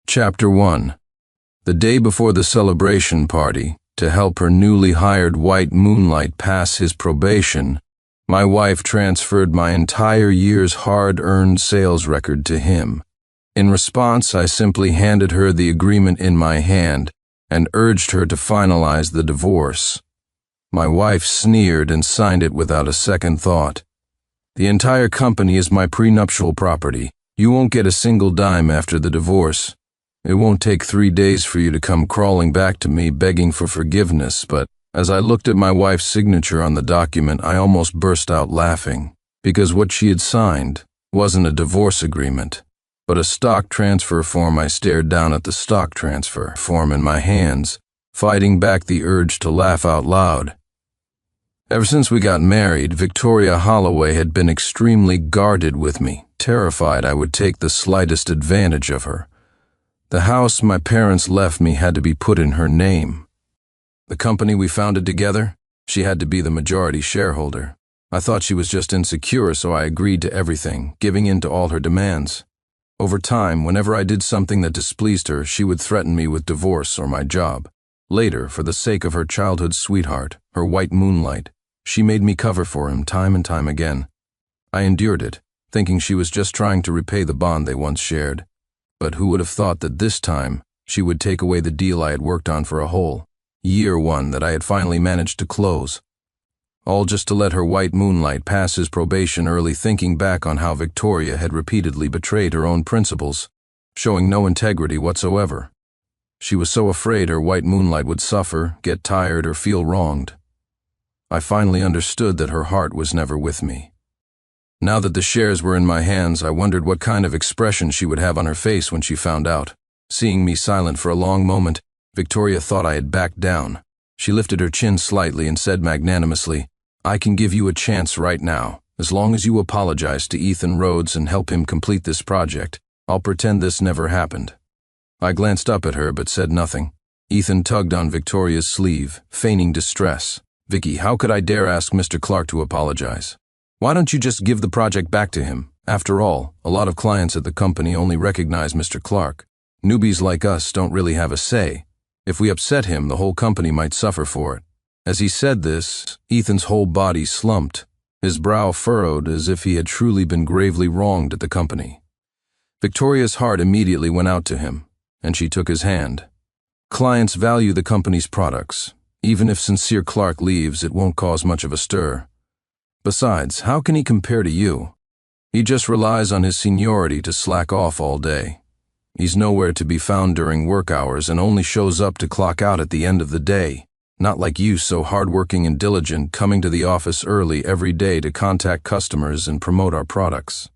Chapter 1. The day before the celebration party, to help her newly hired white moonlight pass his probation, my wife transferred my entire year's hard-earned sales record to him. In response, I simply handed her the agreement in my hand and urged her to finalize the divorce. My wife sneered and signed it without a second thought. "The entire company is my prenuptial property. You won't get a single dime after the divorce. It won't take 3 days for you to come crawling back to me begging for forgiveness," but as I looked at my wife's signature on the document, I almost burst out laughing, because what she had signed wasn't a divorce agreement, but a stock transfer form. I stared down at the stock transfer form in my hands, fighting back the urge to laugh out loud. Ever since we got married, Victoria Holloway had been extremely guarded with me, terrified I would take the slightest advantage of her. The house my parents left me had to be put in her name. The company we founded together, she had to be the majority shareholder. I thought she was just insecure, so I agreed to everything, giving in to all her demands. Over time, whenever I did something that displeased her, she would threaten me with divorce or my job. Later, for the sake of her childhood sweetheart, her white moonlight, she made me cover for him time and time again. I endured it, thinking she was just trying to repay the bond they once shared. But who would have thought that this time she would take away the deal I had worked on for a whole year one that I had finally managed to close. All just to let her white moonlight pass his probation early, thinking back on how Victoria had repeatedly betrayed her own principles, showing no integrity whatsoever. She was so afraid her white moonlight would suffer, get tired, or feel wronged. I finally understood that her heart was never with me. Now that the shares were in my hands, I wondered what kind of expression she would have on her face when she found out. Seeing me silent for a long moment, Victoria thought I had backed down. She lifted her chin slightly and said magnanimously, "I can give you a chance right now. As long as you apologize to Ethan Rhodes and help him complete this project, I'll pretend this never happened." I glanced up at her but said nothing. Ethan tugged on Victoria's sleeve, feigning distress. "Vicky, how could I dare ask Mr. Clark to apologize? Why don't you just give the project back to him? After all, a lot of clients at the company only recognize Mr. Clark. Newbies like us don't really have a say. If we upset him, the whole company might suffer for it." As he said this, Ethan's whole body slumped, his brow furrowed as if he had truly been gravely wronged at the company. Victoria's heart immediately went out to him, and she took his hand. "Clients value the company's products. Even if Sincere Clark leaves, it won't cause much of a stir. Besides, how can he compare to you? He just relies on his seniority to slack off all day. He's nowhere to be found during work hours and only shows up to clock out at the end of the day. Not like you, so hardworking and diligent, coming to the office early every day to contact customers and promote our products.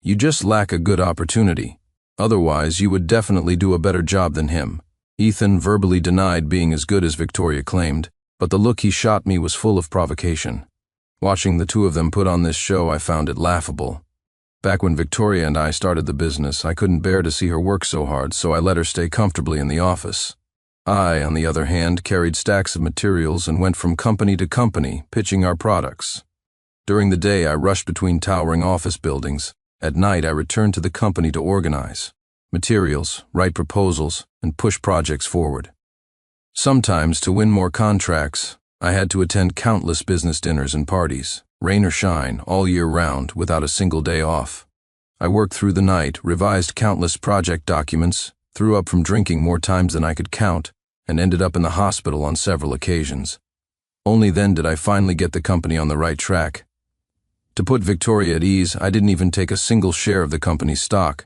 You just lack a good opportunity. Otherwise, you would definitely do a better job than him." Ethan verbally denied being as good as Victoria claimed, but the look he shot me was full of provocation. Watching the two of them put on this show, I found it laughable. Back when Victoria and I started the business, I couldn't bear to see her work so hard, so I let her stay comfortably in the office. I, on the other hand, carried stacks of materials and went from company to company, pitching our products. During the day, I rushed between towering office buildings. At night, I returned to the company to organize materials, write proposals, and push projects forward. Sometimes, to win more contracts, I had to attend countless business dinners and parties, rain or shine, all year round, without a single day off. I worked through the night, revised countless project documents, threw up from drinking more times than I could count, and ended up in the hospital on several occasions. Only then did I finally get the company on the right track. To put Victoria at ease, I didn't even take a single share of the company's stock.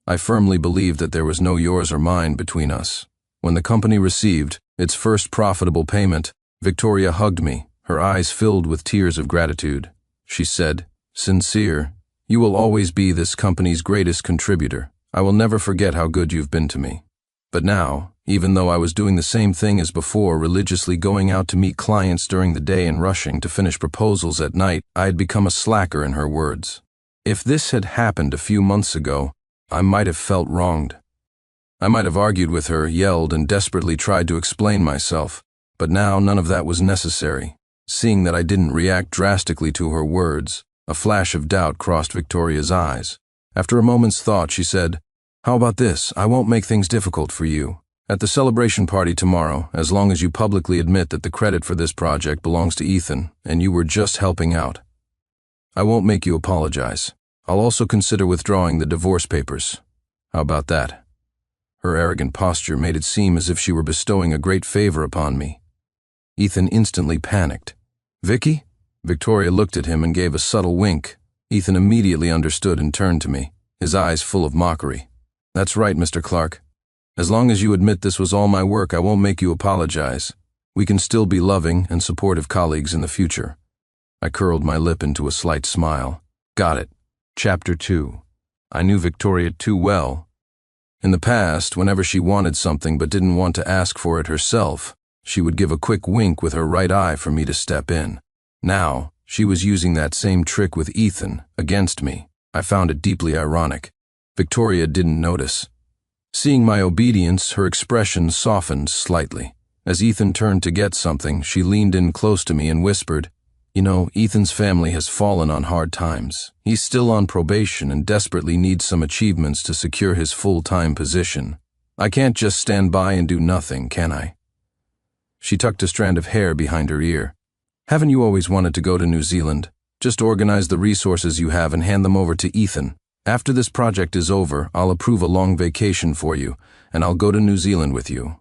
I firmly believed that there was no yours or mine between us. When the company received its first profitable payment, Victoria hugged me, her eyes filled with tears of gratitude. She said, "Sincere, you will always be this company's greatest contributor. I will never forget how good you've been to me." But now, even though I was doing the same thing as before, religiously going out to meet clients during the day and rushing to finish proposals at night, I had become a slacker, in her words. If this had happened a few months ago, I might have felt wronged. I might have argued with her, yelled, and desperately tried to explain myself. But now none of that was necessary. Seeing that I didn't react drastically to her words, a flash of doubt crossed Victoria's eyes. After a moment's thought, she said, How about this? I won't make things difficult for you. At the celebration party tomorrow, as long as you publicly admit that the credit for this project belongs to Ethan and you were just helping out, I won't make you apologize. I'll also consider withdrawing the divorce papers. How about that? Her arrogant posture made it seem as if she were bestowing a great favor upon me. Ethan instantly panicked. Vicky? Victoria looked at him and gave a subtle wink. Ethan immediately understood and turned to me, his eyes full of mockery. That's right, Mr. Clark. As long as you admit this was all my work, I won't make you apologize. We can still be loving and supportive colleagues in the future. I curled my lip into a slight smile. Got it. Chapter 2. I knew Victoria too well. In the past, whenever she wanted something but didn't want to ask for it herself, she would give a quick wink with her right eye for me to step in. Now, she was using that same trick with Ethan against me. I found it deeply ironic. Victoria didn't notice. Seeing my obedience, her expression softened slightly. As Ethan turned to get something, she leaned in close to me and whispered, "You know, Ethan's family has fallen on hard times. He's still on probation and desperately needs some achievements to secure his full-time position. I can't just stand by and do nothing, can I?" She tucked a strand of hair behind her ear. "Haven't you always wanted to go to New Zealand? Just organize the resources you have and hand them over to Ethan. After this project is over, I'll approve a long vacation for you, and I'll go to New Zealand with you."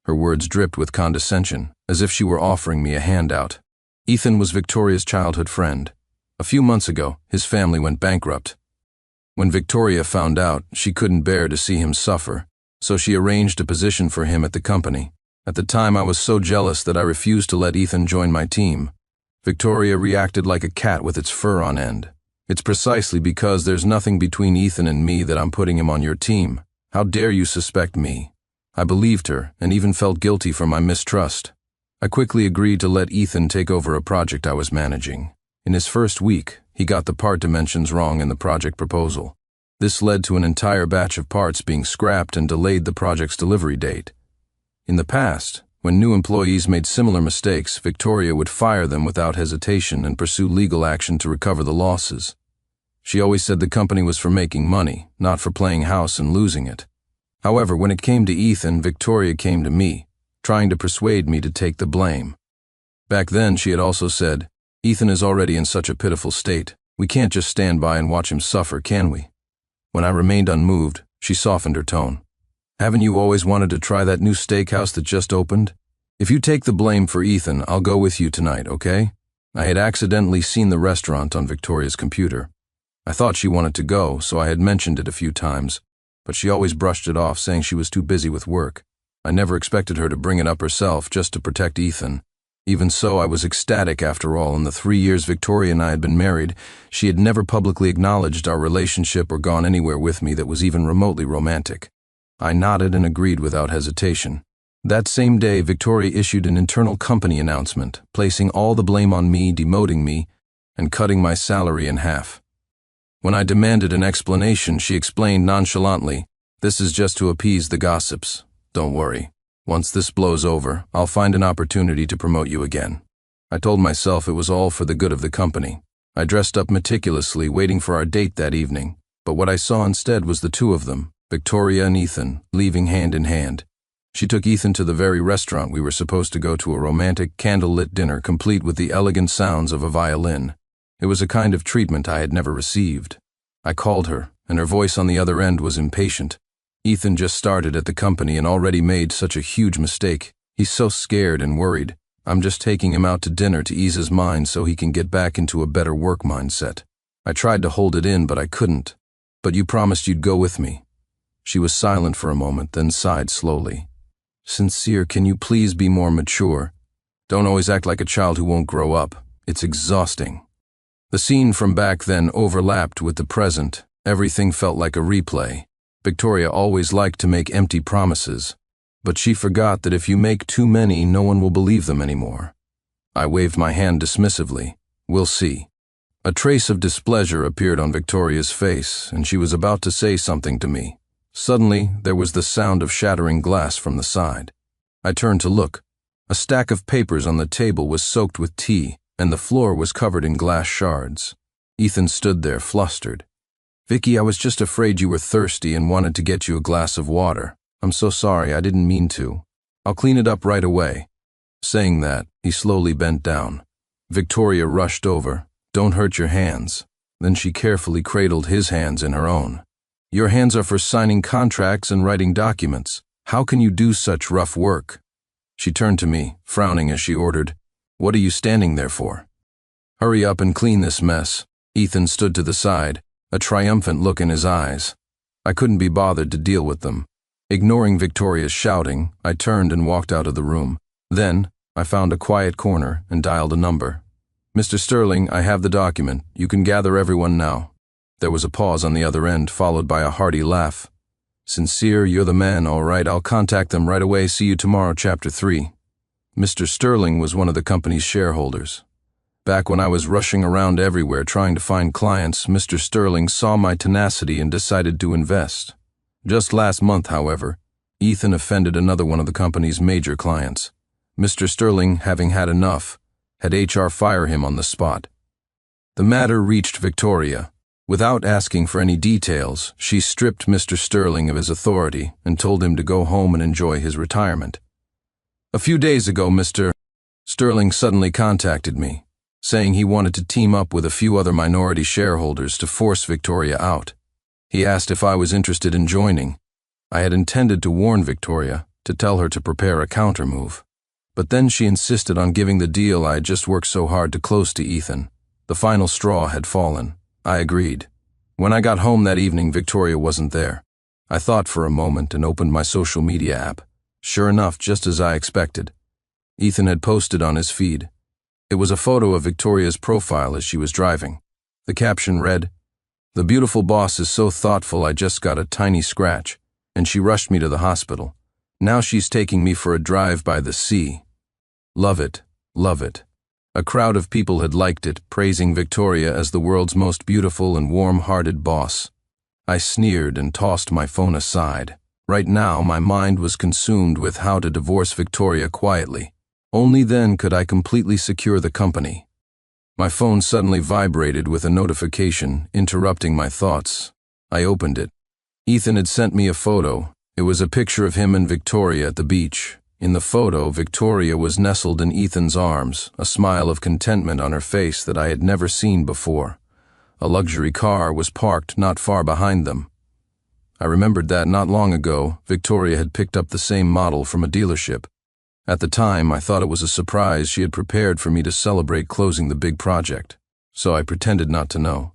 Her words dripped with condescension, as if she were offering me a handout. Ethan was Victoria's childhood friend. A few months ago, his family went bankrupt. When Victoria found out, she couldn't bear to see him suffer, so she arranged a position for him at the company. At the time, I was so jealous that I refused to let Ethan join my team. Victoria reacted like a cat with its fur on end. "It's precisely because there's nothing between Ethan and me that I'm putting him on your team. How dare you suspect me?" I believed her and even felt guilty for my mistrust. I quickly agreed to let Ethan take over a project I was managing. In his first week, he got the part dimensions wrong in the project proposal. This led to an entire batch of parts being scrapped and delayed the project's delivery date. In the past, when new employees made similar mistakes, Victoria would fire them without hesitation and pursue legal action to recover the losses. She always said the company was for making money, not for playing house and losing it. However, when it came to Ethan, Victoria came to me, trying to persuade me to take the blame. Back then, she had also said, "Ethan is already in such a pitiful state. We can't just stand by and watch him suffer, can we?" When I remained unmoved, she softened her tone. "Haven't you always wanted to try that new steakhouse that just opened? If you take the blame for Ethan, I'll go with you tonight, okay?" I had accidentally seen the restaurant on Victoria's computer. I thought she wanted to go, so I had mentioned it a few times, but she always brushed it off, saying she was too busy with work. I never expected her to bring it up herself just to protect Ethan. Even so, I was ecstatic after all. In the 3 years Victoria and I had been married, she had never publicly acknowledged our relationship or gone anywhere with me that was even remotely romantic. I nodded and agreed without hesitation. That same day, Victoria issued an internal company announcement, placing all the blame on me, demoting me, and cutting my salary in half. When I demanded an explanation, she explained nonchalantly, "This is just to appease the gossips. Don't worry. Once this blows over, I'll find an opportunity to promote you again." I told myself it was all for the good of the company. I dressed up meticulously, waiting for our date that evening, but what I saw instead was the two of them, Victoria and Ethan, leaving hand in hand. She took Ethan to the very restaurant we were supposed to go to, a romantic, candlelit dinner complete with the elegant sounds of a violin. It was a kind of treatment I had never received. I called her, and her voice on the other end was impatient. "Ethan just started at the company and already made such a huge mistake. He's so scared and worried. I'm just taking him out to dinner to ease his mind so he can get back into a better work mindset." I tried to hold it in, but I couldn't. "But you promised you'd go with me." She was silent for a moment, then sighed slowly. "Sincere, can you please be more mature? Don't always act like a child who won't grow up. It's exhausting." The scene from back then overlapped with the present. Everything felt like a replay. Victoria always liked to make empty promises, but she forgot that if you make too many, no one will believe them anymore. I waved my hand dismissively. "We'll see." A trace of displeasure appeared on Victoria's face, and she was about to say something to me. Suddenly, there was the sound of shattering glass from the side. I turned to look. A stack of papers on the table was soaked with tea, and the floor was covered in glass shards. Ethan stood there, flustered. Vicky, I was just afraid you were thirsty and wanted to get you a glass of water. I'm so sorry, I didn't mean to. I'll clean it up right away." Saying that, he slowly bent down. Victoria rushed over. "Don't hurt your hands." Then she carefully cradled his hands in her own. "Your hands are for signing contracts and writing documents. How can you do such rough work?" She turned to me, frowning as she ordered, "What are you standing there for?" "Hurry up and clean this mess." Ethan stood to the side, a triumphant look in his eyes. I couldn't be bothered to deal with them. Ignoring Victoria's shouting, I turned and walked out of the room. Then, I found a quiet corner and dialed a number. "Mr. Sterling, I have the document. You can gather everyone now." There was a pause on the other end, followed by a hearty laugh. "Sincere, you're the man, all right. I'll contact them right away. See you tomorrow, Chapter 3. Mr. Sterling was one of the company's shareholders. Back when I was rushing around everywhere trying to find clients, Mr. Sterling saw my tenacity and decided to invest. Just last month, however, Ethan offended another one of the company's major clients. Mr. Sterling, having had enough, had HR fire him on the spot. The matter reached Victoria. Without asking for any details, she stripped Mr. Sterling of his authority and told him to go home and enjoy his retirement. A few days ago, Mr. Sterling suddenly contacted me, saying he wanted to team up with a few other minority shareholders to force Victoria out. He asked if I was interested in joining. I had intended to warn Victoria, to tell her to prepare a countermove. But then she insisted on giving the deal I had just worked so hard to close to Ethan. The final straw had fallen. I agreed. When I got home that evening, Victoria wasn't there. I thought for a moment and opened my social media app. Sure enough, just as I expected, Ethan had posted on his feed. It was a photo of Victoria's profile as she was driving. The caption read, "The beautiful boss is so thoughtful I just got a tiny scratch, and she rushed me to the hospital. Now she's taking me for a drive by the sea." Love it, love it. A crowd of people had liked it, praising Victoria as the world's most beautiful and warm-hearted boss. I sneered and tossed my phone aside. Right now, my mind was consumed with how to divorce Victoria quietly. Only then could I completely secure the company. My phone suddenly vibrated with a notification, interrupting my thoughts. I opened it. Ethan had sent me a photo. It was a picture of him and Victoria at the beach. In the photo, Victoria was nestled in Ethan's arms, a smile of contentment on her face that I had never seen before. A luxury car was parked not far behind them. I remembered that not long ago, Victoria had picked up the same model from a dealership. At the time, I thought it was a surprise she had prepared for me to celebrate closing the big project, so I pretended not to know.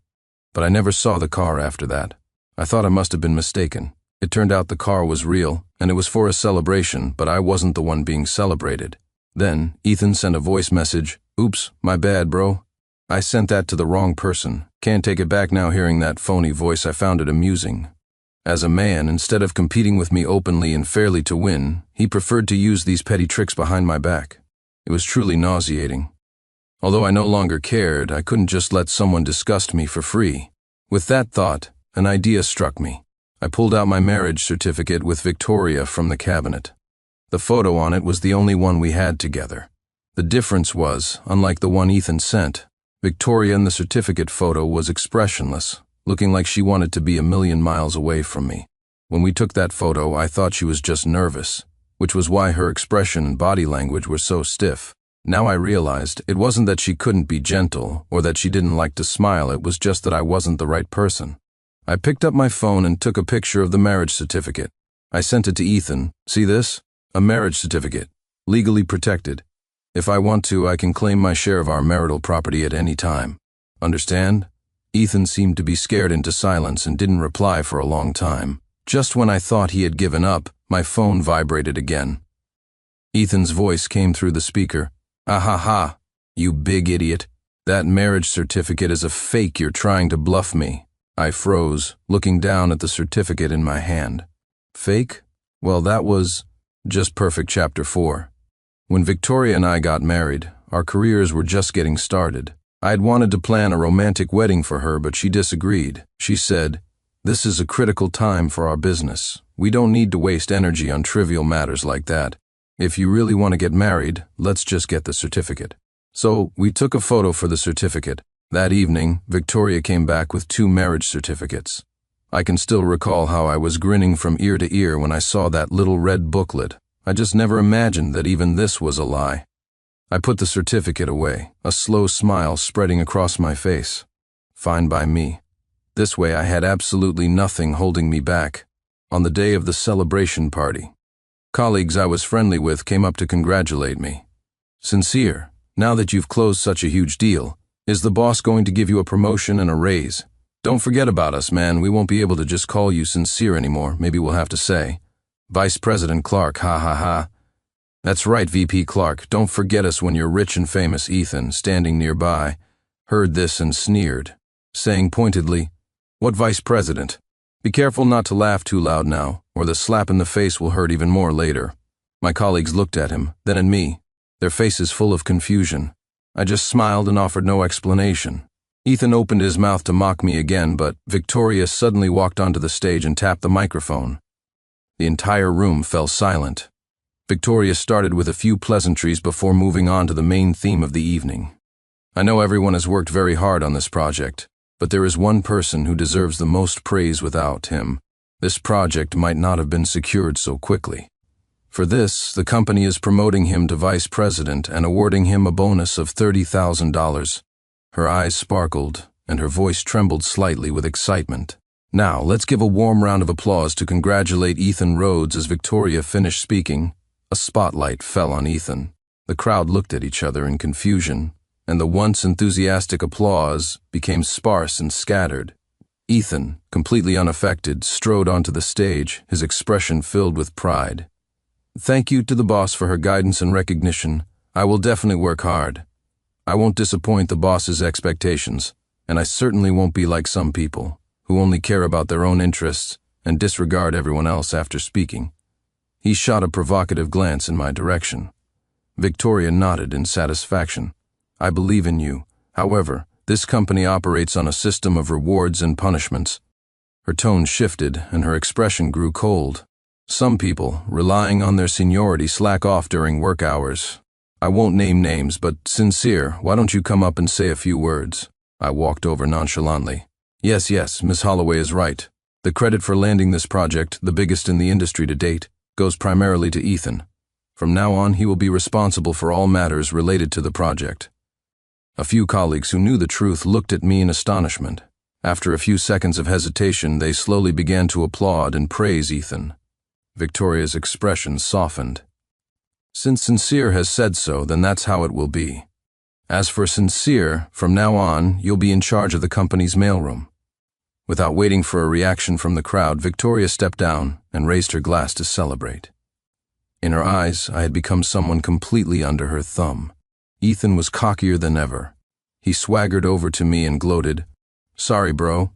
But I never saw the car after that. I thought I must have been mistaken. It turned out the car was real, and it was for a celebration, but I wasn't the one being celebrated. Then, Ethan sent a voice message, "Oops, my bad, bro. I sent that to the wrong person. Can't take it back now." Hearing that phony voice, I found it amusing. As a man, instead of competing with me openly and fairly to win, he preferred to use these petty tricks behind my back. It was truly nauseating. Although I no longer cared, I couldn't just let someone disgust me for free. With that thought, an idea struck me. I pulled out my marriage certificate with Victoria from the cabinet. The photo on it was the only one we had together. The difference was, unlike the one Ethan sent, Victoria in the certificate photo was expressionless, looking like she wanted to be a million miles away from me. When we took that photo, I thought she was just nervous, which was why her expression and body language were so stiff. Now I realized it wasn't that she couldn't be gentle or that she didn't like to smile, it was just that I wasn't the right person. I picked up my phone and took a picture of the marriage certificate. I sent it to Ethan. "See this? A marriage certificate. Legally protected. If I want to, I can claim my share of our marital property at any time. Understand?" Ethan seemed to be scared into silence and didn't reply for a long time. Just when I thought he had given up, my phone vibrated again. Ethan's voice came through the speaker. "Ah ha ha, you big idiot. That marriage certificate is a fake. You're trying to bluff me." I froze, looking down at the certificate in my hand. Fake? Well, that was just perfect. Chapter 4. When Victoria and I got married, our careers were just getting started. I had wanted to plan a romantic wedding for her, but she disagreed. She said, "This is a critical time for our business. We don't need to waste energy on trivial matters like that. If you really want to get married, let's just get the certificate." So we took a photo for the certificate. That evening, Victoria came back with 2 marriage certificates. I can still recall how I was grinning from ear to ear when I saw that little red booklet. I just never imagined that even this was a lie. I put the certificate away, a slow smile spreading across my face. Fine by me. This way I had absolutely nothing holding me back. On the day of the celebration party, colleagues I was friendly with came up to congratulate me. "Sincere, now that you've closed such a huge deal, is the boss going to give you a promotion and a raise? Don't forget about us, man. We won't be able to just call you Sincere anymore. Maybe we'll have to say Vice President Clark, ha ha ha." "That's right, VP Clark. Don't forget us when you're rich and famous." Ethan, standing nearby, heard this and sneered, saying pointedly, "What Vice President? Be careful not to laugh too loud now, or the slap in the face will hurt even more later." My colleagues looked at him, then at me, their faces full of confusion. I just smiled and offered no explanation. Ethan opened his mouth to mock me again, but Victoria suddenly walked onto the stage and tapped the microphone. The entire room fell silent. Victoria started with a few pleasantries before moving on to the main theme of the evening. "I know everyone has worked very hard on this project, but there is one person who deserves the most praise. Without him, this project might not have been secured so quickly. For this, the company is promoting him to vice president and awarding him a bonus of $30,000. Her eyes sparkled, and her voice trembled slightly with excitement. "Now, let's give a warm round of applause to congratulate Ethan Rhodes." As Victoria finished speaking, a spotlight fell on Ethan. The crowd looked at each other in confusion, and the once enthusiastic applause became sparse and scattered. Ethan, completely unaffected, strode onto the stage, his expression filled with pride. "Thank you to the boss for her guidance and recognition. I will definitely work hard. I won't disappoint the boss's expectations, and I certainly won't be like some people, who only care about their own interests and disregard everyone else." After speaking, he shot a provocative glance in my direction. Victoria nodded in satisfaction. "I believe in you. However, this company operates on a system of rewards and punishments." Her tone shifted, and her expression grew cold. "Some people, relying on their seniority, slack off during work hours. I won't name names, but Sincere, why don't you come up and say a few words?" I walked over nonchalantly. Yes, Miss Holloway is right. The credit for landing this project, the biggest in the industry to date, goes primarily to Ethan. From now on, he will be responsible for all matters related to the project." A few colleagues who knew the truth looked at me in astonishment. After a few seconds of hesitation, they slowly began to applaud and praise Ethan. Victoria's expression softened. "Since Sincere has said so, then that's how it will be. As for Sincere, from now on, you'll be in charge of the company's mailroom." Without waiting for a reaction from the crowd, Victoria stepped down and raised her glass to celebrate. In her eyes, I had become someone completely under her thumb. Ethan was cockier than ever. He swaggered over to me and gloated, "Sorry, bro.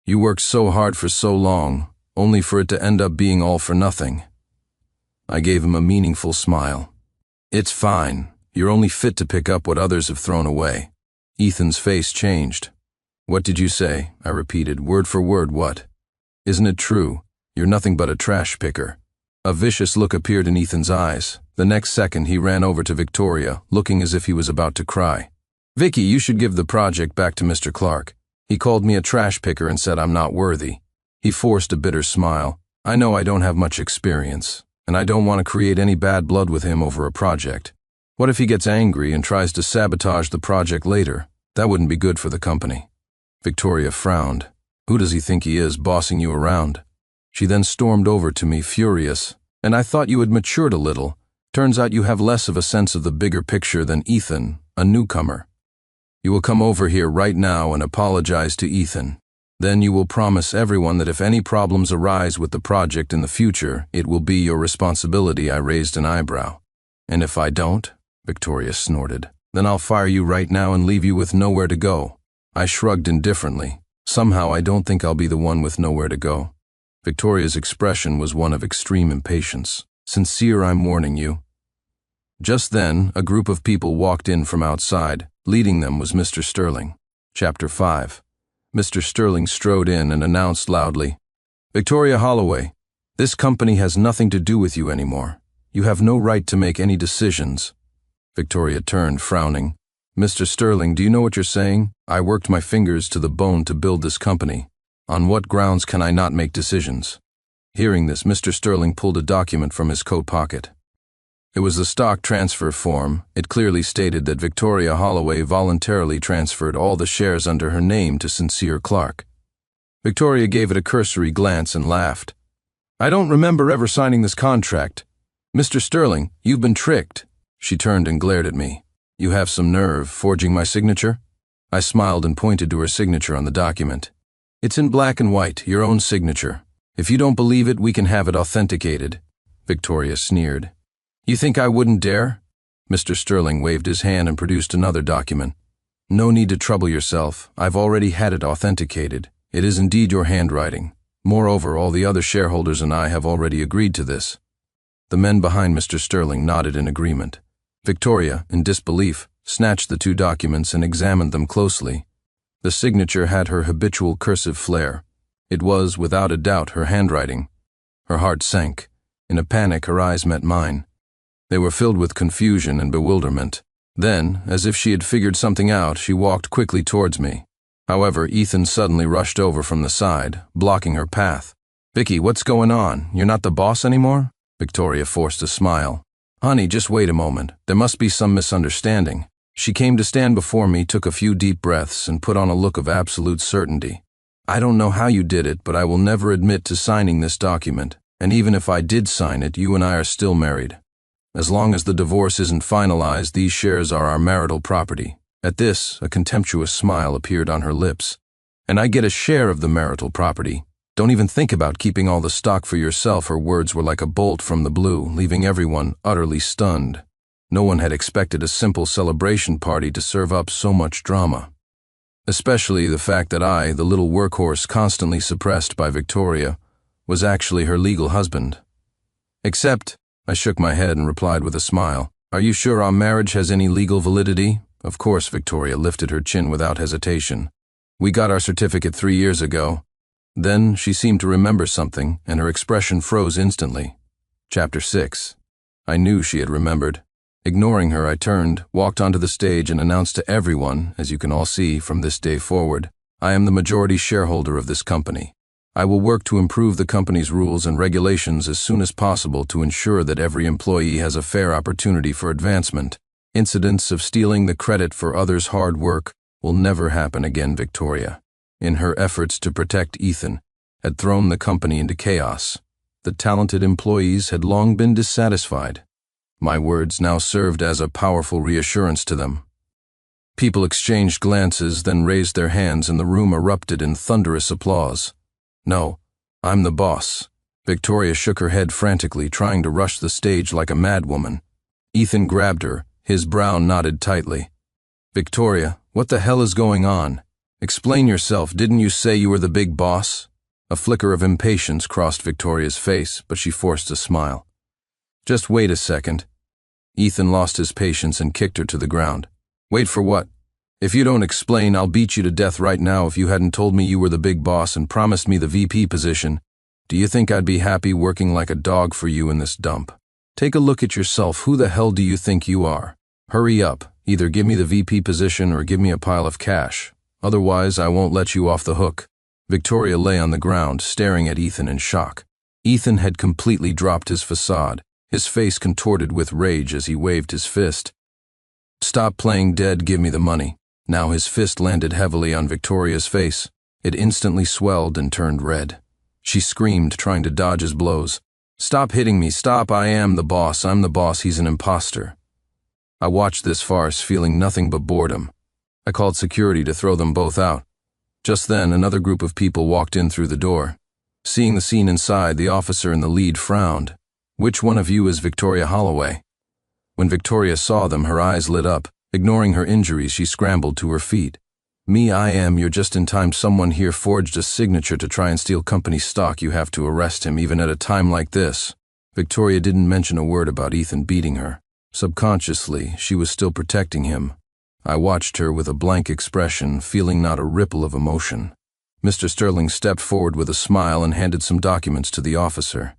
You worked so hard for so long, only for it to end up being all for nothing." I gave him a meaningful smile. "It's fine. You're only fit to pick up what others have thrown away." Ethan's face changed. "What did you say?" I repeated, word for word. "What? Isn't it true? You're nothing but a trash picker." A vicious look appeared in Ethan's eyes. The next second, he ran over to Victoria, looking as if he was about to cry. "Vicky, you should give the project back to Mr. Clark. He called me a trash picker and said I'm not worthy." He forced a bitter smile. "I know I don't have much experience, and I don't want to create any bad blood with him over a project. What if he gets angry and tries to sabotage the project later? That wouldn't be good for the company." Victoria frowned. "Who does he think he is, bossing you around?" She then stormed over to me, furious. "And I thought you had matured a little. Turns out you have less of a sense of the bigger picture than Ethan, a newcomer. You will come over here right now and apologize to Ethan. Then you will promise everyone that if any problems arise with the project in the future, it will be your responsibility." I raised an eyebrow. "And if I don't?" Victoria snorted. "Then I'll fire you right now and leave you with nowhere to go." I shrugged indifferently. Somehow I don't think I'll be the one with nowhere to go. Victoria's expression was one of extreme impatience. "Sincere, I'm warning you." Just then, a group of people walked in from outside. Leading them was Mr. Sterling. Chapter 5. Mr. Sterling strode in and announced loudly, "Victoria Holloway, this company has nothing to do with you anymore. You have no right to make any decisions." Victoria turned, frowning. Mr. Sterling, do you know what you're saying? I worked my fingers to the bone to build this company. On what grounds can I not make decisions? Hearing this, Mr. Sterling pulled a document from his coat pocket. It was the stock transfer form. It clearly stated that Victoria Holloway voluntarily transferred all the shares under her name to Sincere Clark. Victoria gave it a cursory glance and laughed. I don't remember ever signing this contract. Mr. Sterling, you've been tricked. She turned and glared at me. You have some nerve, forging my signature? I smiled and pointed to her signature on the document. It's in black and white, your own signature. If you don't believe it, we can have it authenticated. Victoria sneered. You think I wouldn't dare? Mr. Sterling waved his hand and produced another document. No need to trouble yourself. I've already had it authenticated. It is indeed your handwriting. Moreover, all the other shareholders and I have already agreed to this. The men behind Mr. Sterling nodded in agreement. Victoria, in disbelief, snatched the two documents and examined them closely. The signature had her habitual cursive flair. It was, without a doubt, her handwriting. Her heart sank. In a panic, her eyes met mine. They were filled with confusion and bewilderment. Then, as if she had figured something out, she walked quickly towards me. However, Ethan suddenly rushed over from the side, blocking her path. Vicky, what's going on? You're not the boss anymore? Victoria forced a smile. Honey, just wait a moment. There must be some misunderstanding. She came to stand before me, took a few deep breaths, and put on a look of absolute certainty. I don't know how you did it, but I will never admit to signing this document. And even if I did sign it, you and I are still married. As long as the divorce isn't finalized, these shares are our marital property. At this, a contemptuous smile appeared on her lips. And I get a share of the marital property. Don't even think about keeping all the stock for yourself. Her words were like a bolt from the blue, leaving everyone utterly stunned. No one had expected a simple celebration party to serve up so much drama. Especially the fact that I, the little workhorse constantly suppressed by Victoria, was actually her legal husband. Except, I shook my head and replied with a smile, Are you sure our marriage has any legal validity? Of course, Victoria lifted her chin without hesitation. We got our certificate 3 years ago. Then she seemed to remember something, and her expression froze instantly. Chapter 6. I knew she had remembered. Ignoring her, I turned, walked onto the stage, and announced to everyone, as you can all see from this day forward, I am the majority shareholder of this company. I will work to improve the company's rules and regulations as soon as possible to ensure that every employee has a fair opportunity for advancement. Incidents of stealing the credit for others' hard work will never happen again. Victoria, in her efforts to protect Ethan, had thrown the company into chaos. The talented employees had long been dissatisfied. My words now served as a powerful reassurance to them. People exchanged glances, then raised their hands, and the room erupted in thunderous applause. No, I'm the boss. Victoria shook her head frantically, trying to rush the stage like a madwoman. Ethan grabbed her, his brow knotted tightly. Victoria, what the hell is going on? Explain yourself. Didn't you say you were the big boss? A flicker of impatience crossed Victoria's face, but she forced a smile. Just wait a second. Ethan lost his patience and kicked her to the ground. Wait for what? If you don't explain, I'll beat you to death right now. If you hadn't told me you were the big boss and promised me the VP position, do you think I'd be happy working like a dog for you in this dump? Take a look at yourself. Who the hell do you think you are? Hurry up. Either give me the VP position or give me a pile of cash. Otherwise, I won't let you off the hook. Victoria lay on the ground, staring at Ethan in shock. Ethan had completely dropped his facade, his face contorted with rage as he waved his fist. Stop playing dead, give me the money. Now his fist landed heavily on Victoria's face. It instantly swelled and turned red. She screamed, trying to dodge his blows. Stop hitting me, stop, I am the boss, I'm the boss, he's an imposter. I watched this farce, feeling nothing but boredom. I called security to throw them both out. Just then, another group of people walked in through the door. Seeing the scene inside, the officer in the lead frowned. Which one of you is Victoria Holloway? When Victoria saw them, her eyes lit up. Ignoring her injuries, she scrambled to her feet. Me, I am. You're just in time. Someone here forged a signature to try and steal company stock. You have to arrest him, even at a time like this. Victoria didn't mention a word about Ethan beating her. Subconsciously, she was still protecting him. I watched her with a blank expression, feeling not a ripple of emotion. Mr. Sterling stepped forward with a smile and handed some documents to the officer.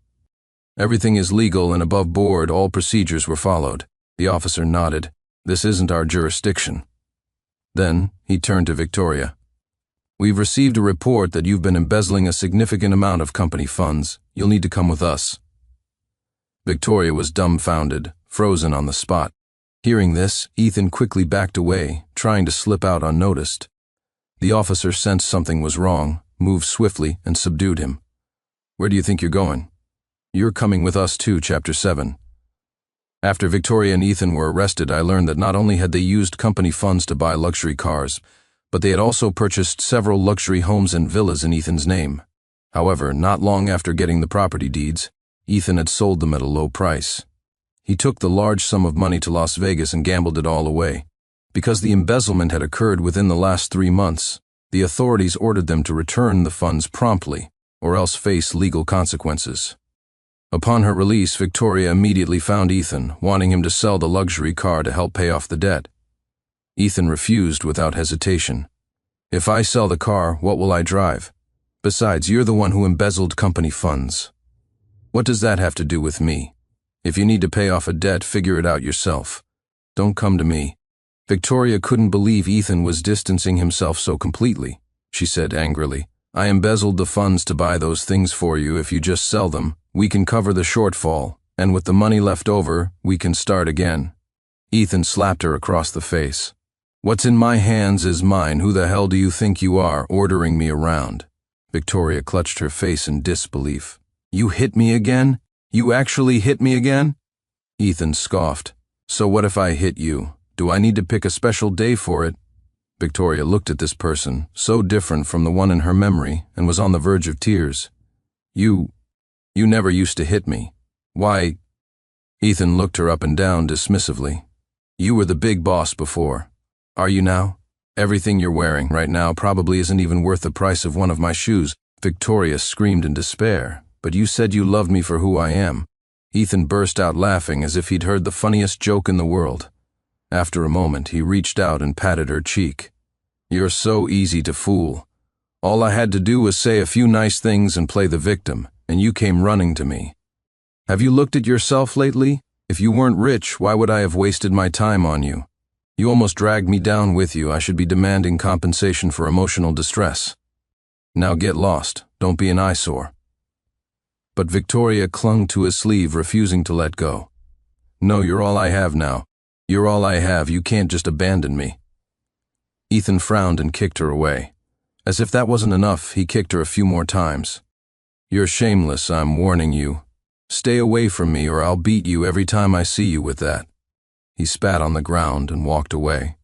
Everything is legal and above board. All procedures were followed. The officer nodded. This isn't our jurisdiction. Then, he turned to Victoria. "We've received a report that you've been embezzling a significant amount of company funds. You'll need to come with us." Victoria was dumbfounded, frozen on the spot. Hearing this, Ethan quickly backed away, trying to slip out unnoticed. The officer sensed something was wrong, moved swiftly, and subdued him. "Where do you think you're going?" "You're coming with us too, Chapter 7. After Victoria and Ethan were arrested, I learned that not only had they used company funds to buy luxury cars, but they had also purchased several luxury homes and villas in Ethan's name. However, not long after getting the property deeds, Ethan had sold them at a low price. He took the large sum of money to Las Vegas and gambled it all away. Because the embezzlement had occurred within the last 3 months, the authorities ordered them to return the funds promptly, or else face legal consequences. Upon her release, Victoria immediately found Ethan, wanting him to sell the luxury car to help pay off the debt. Ethan refused without hesitation. "If I sell the car, what will I drive? Besides, you're the one who embezzled company funds. What does that have to do with me? If you need to pay off a debt, figure it out yourself. Don't come to me." Victoria couldn't believe Ethan was distancing himself so completely. She said angrily, "I embezzled the funds to buy those things for you. If you just sell them, we can cover the shortfall, and with the money left over, we can start again." Ethan slapped her across the face. "What's in my hands is mine. Who the hell do you think you are, ordering me around?" Victoria clutched her face in disbelief. "You hit me again? You actually hit me again?" Ethan scoffed. "So what if I hit you? Do I need to pick a special day for it?" Victoria looked at this person, so different from the one in her memory, and was on the verge of tears. You never used to hit me. Why?" Ethan looked her up and down dismissively. "You were the big boss before. Are you now? Everything you're wearing right now probably isn't even worth the price of one of my shoes." Victoria screamed in despair. "But you said you loved me for who I am." Ethan burst out laughing as if he'd heard the funniest joke in the world. After a moment, he reached out and patted her cheek. "You're so easy to fool. All I had to do was say a few nice things and play the victim, and you came running to me. Have you looked at yourself lately? If you weren't rich, why would I have wasted my time on you? You almost dragged me down with you. I should be demanding compensation for emotional distress. Now get lost. Don't be an eyesore." But Victoria clung to his sleeve, refusing to let go. "No, you're all I have now. You're all I have. You can't just abandon me." Ethan frowned and kicked her away. As if that wasn't enough, he kicked her a few more times. "You're shameless, I'm warning you. Stay away from me or I'll beat you every time I see you with that." He spat on the ground and walked away.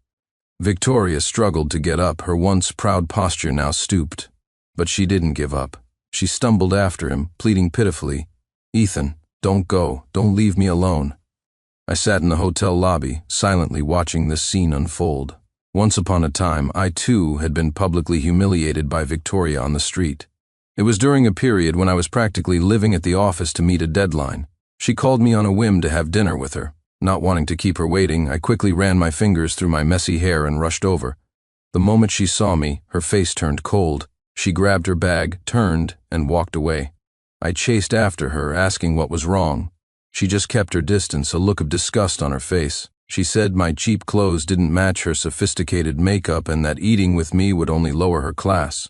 Victoria struggled to get up, her once proud posture now stooped. But she didn't give up. She stumbled after him, pleading pitifully, "Ethan, don't go. Don't leave me alone." I sat in the hotel lobby, silently watching this scene unfold. Once upon a time, I too had been publicly humiliated by Victoria on the street. It was during a period when I was practically living at the office to meet a deadline. She called me on a whim to have dinner with her. Not wanting to keep her waiting, I quickly ran my fingers through my messy hair and rushed over. The moment she saw me, her face turned cold. She grabbed her bag, turned, and walked away. I chased after her, asking what was wrong. She just kept her distance, a look of disgust on her face. She said my cheap clothes didn't match her sophisticated makeup and that eating with me would only lower her class.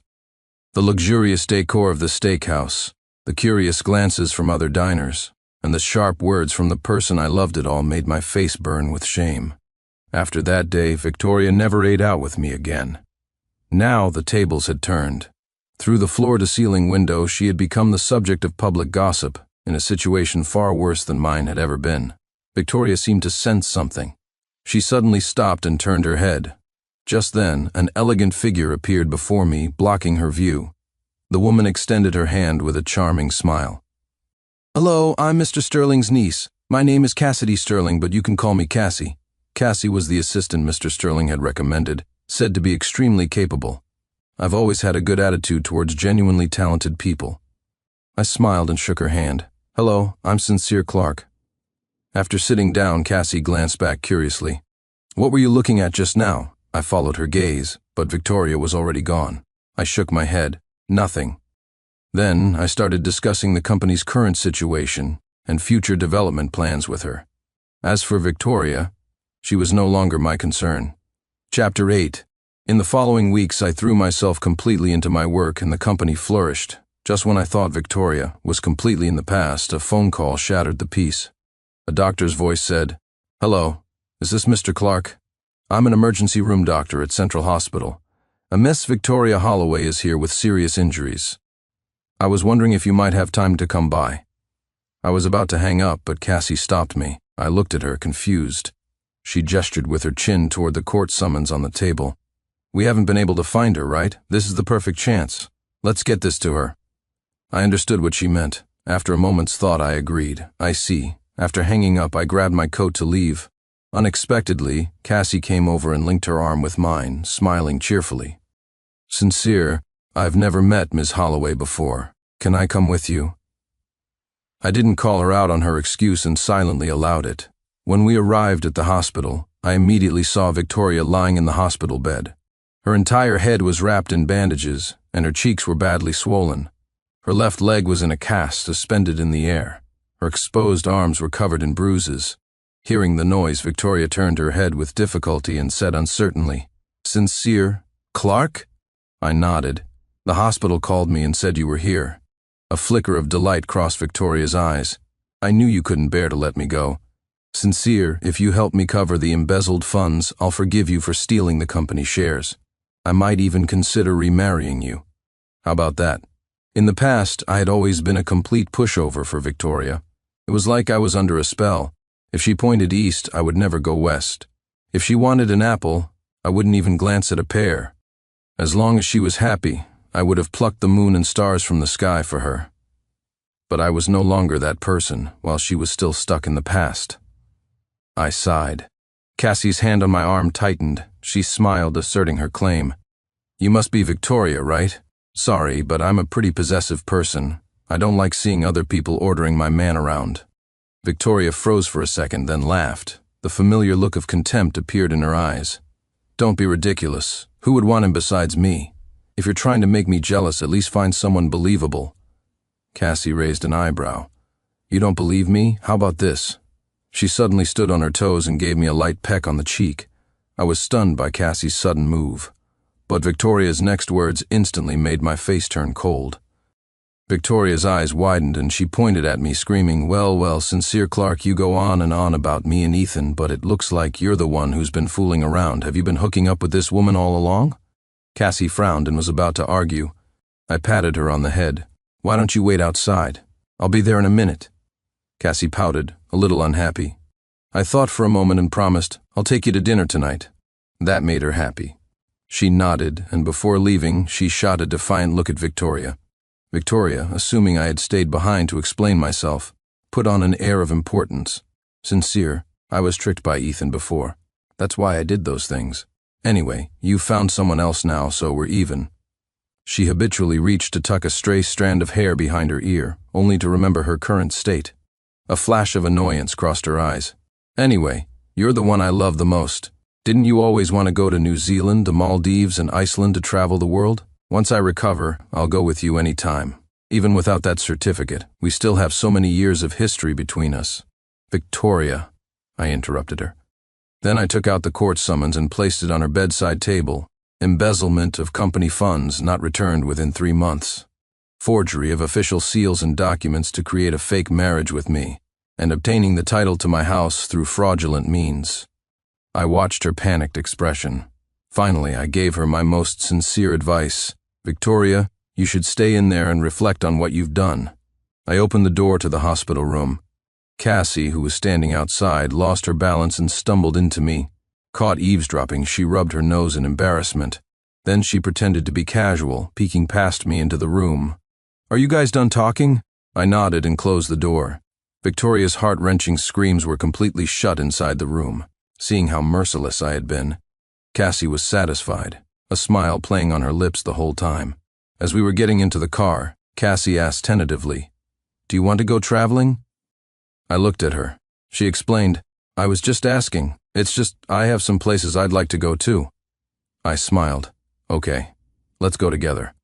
The luxurious decor of the steakhouse, the curious glances from other diners, and the sharp words from the person I loved it all made my face burn with shame. After that day, Victoria never ate out with me again. Now the tables had turned. Through the floor-to-ceiling window, she had become the subject of public gossip, in a situation far worse than mine had ever been. Victoria seemed to sense something. She suddenly stopped and turned her head. Just then, an elegant figure appeared before me, blocking her view. The woman extended her hand with a charming smile. "Hello, I'm Mr. Sterling's niece. My name is Cassidy Sterling, but you can call me Cassie." Cassie was the assistant Mr. Sterling had recommended, said to be extremely capable. I've always had a good attitude towards genuinely talented people. I smiled and shook her hand. "Hello, I'm Sincere Clark." After sitting down, Cassie glanced back curiously. "What were you looking at just now?" I followed her gaze, but Victoria was already gone. I shook my head. Nothing. Then I started discussing the company's current situation and future development plans with her. As for Victoria, she was no longer my concern. Chapter 8. In the following weeks, I threw myself completely into my work and the company flourished. Just when I thought Victoria was completely in the past, a phone call shattered the peace. A doctor's voice said, "Hello, is this Mr. Clark? I'm an emergency room doctor at Central Hospital. A Miss Victoria Holloway is here with serious injuries. I was wondering if you might have time to come by." I was about to hang up, but Cassie stopped me. I looked at her, confused. She gestured with her chin toward the court summons on the table. "We haven't been able to find her, right? This is the perfect chance. Let's get this to her." I understood what she meant. After a moment's thought, I agreed. "I see." After hanging up, I grabbed my coat to leave. Unexpectedly, Cassie came over and linked her arm with mine, smiling cheerfully. "Sincere, I've never met Ms. Holloway before. Can I come with you?" I didn't call her out on her excuse and silently allowed it. When we arrived at the hospital, I immediately saw Victoria lying in the hospital bed. Her entire head was wrapped in bandages, and her cheeks were badly swollen. Her left leg was in a cast, suspended in the air. Her exposed arms were covered in bruises. Hearing the noise, Victoria turned her head with difficulty and said uncertainly, "Sincere, Clark?" I nodded. "The hospital called me and said you were here." A flicker of delight crossed Victoria's eyes. "I knew you couldn't bear to let me go. Sincere, if you help me cover the embezzled funds, I'll forgive you for stealing the company shares. I might even consider remarrying you. How about that?" In the past, I had always been a complete pushover for Victoria. It was like I was under a spell. If she pointed east, I would never go west. If she wanted an apple, I wouldn't even glance at a pear. As long as she was happy, I would have plucked the moon and stars from the sky for her. But I was no longer that person, while she was still stuck in the past. I sighed. Cassie's hand on my arm tightened. She smiled, asserting her claim. "You must be Victoria, right? Sorry, but I'm a pretty possessive person. I don't like seeing other people ordering my man around." Victoria froze for a second, then laughed. The familiar look of contempt appeared in her eyes. "Don't be ridiculous. Who would want him besides me? If you're trying to make me jealous, at least find someone believable." Cassie raised an eyebrow. "You don't believe me? How about this?" She suddenly stood on her toes and gave me a light peck on the cheek. I was stunned by Cassie's sudden move. But Victoria's next words instantly made my face turn cold. Victoria's eyes widened and she pointed at me, screaming, Well, Sincere Clark, you go on and on about me and Ethan, but it looks like you're the one who's been fooling around. Have you been hooking up with this woman all along?" Cassie frowned and was about to argue. I patted her on the head. "Why don't you wait outside? I'll be there in a minute." Cassie pouted, a little unhappy. I thought for a moment and promised, "I'll take you to dinner tonight." That made her happy. She nodded, and before leaving, she shot a defiant look at Victoria. Victoria, assuming I had stayed behind to explain myself, put on an air of importance. "Sincere, I was tricked by Ethan before. That's why I did those things. Anyway, you've found someone else now, so we're even." She habitually reached to tuck a stray strand of hair behind her ear, only to remember her current state. A flash of annoyance crossed her eyes. "Anyway, you're the one I love the most. Didn't you always want to go to New Zealand, the Maldives, and Iceland to travel the world? Once I recover, I'll go with you any time. Even without that certificate, we still have so many years of history between us." "Victoria," I interrupted her. Then I took out the court summons and placed it on her bedside table. Embezzlement of company funds not returned within 3 months. Forgery of official seals and documents to create a fake marriage with me, and obtaining the title to my house through fraudulent means. I watched her panicked expression. Finally, I gave her my most sincere advice. "Victoria, you should stay in there and reflect on what you've done." I opened the door to the hospital room. Cassie, who was standing outside, lost her balance and stumbled into me. Caught eavesdropping, she rubbed her nose in embarrassment. Then she pretended to be casual, peeking past me into the room. "Are you guys done talking?" I nodded and closed the door. Victoria's heart-wrenching screams were completely shut inside the room. Seeing how merciless I had been, Cassie was satisfied, a smile playing on her lips the whole time. As we were getting into the car, Cassie asked tentatively, "Do you want to go traveling?" I looked at her. She explained, "I was just asking. It's just, I have some places I'd like to go too." I smiled. "Okay, let's go together."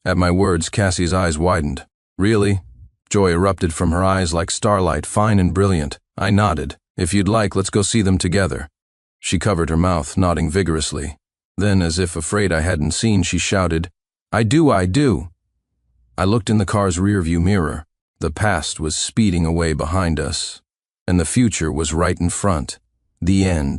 At my words, Cassie's eyes widened. "Really?" Joy erupted from her eyes like starlight, fine and brilliant. I nodded. "If you'd like, let's go see them together." She covered her mouth, nodding vigorously. Then, as if afraid I hadn't seen, she shouted, "I do, I do." I looked in the car's rearview mirror. The past was speeding away behind us, and the future was right in front. The end.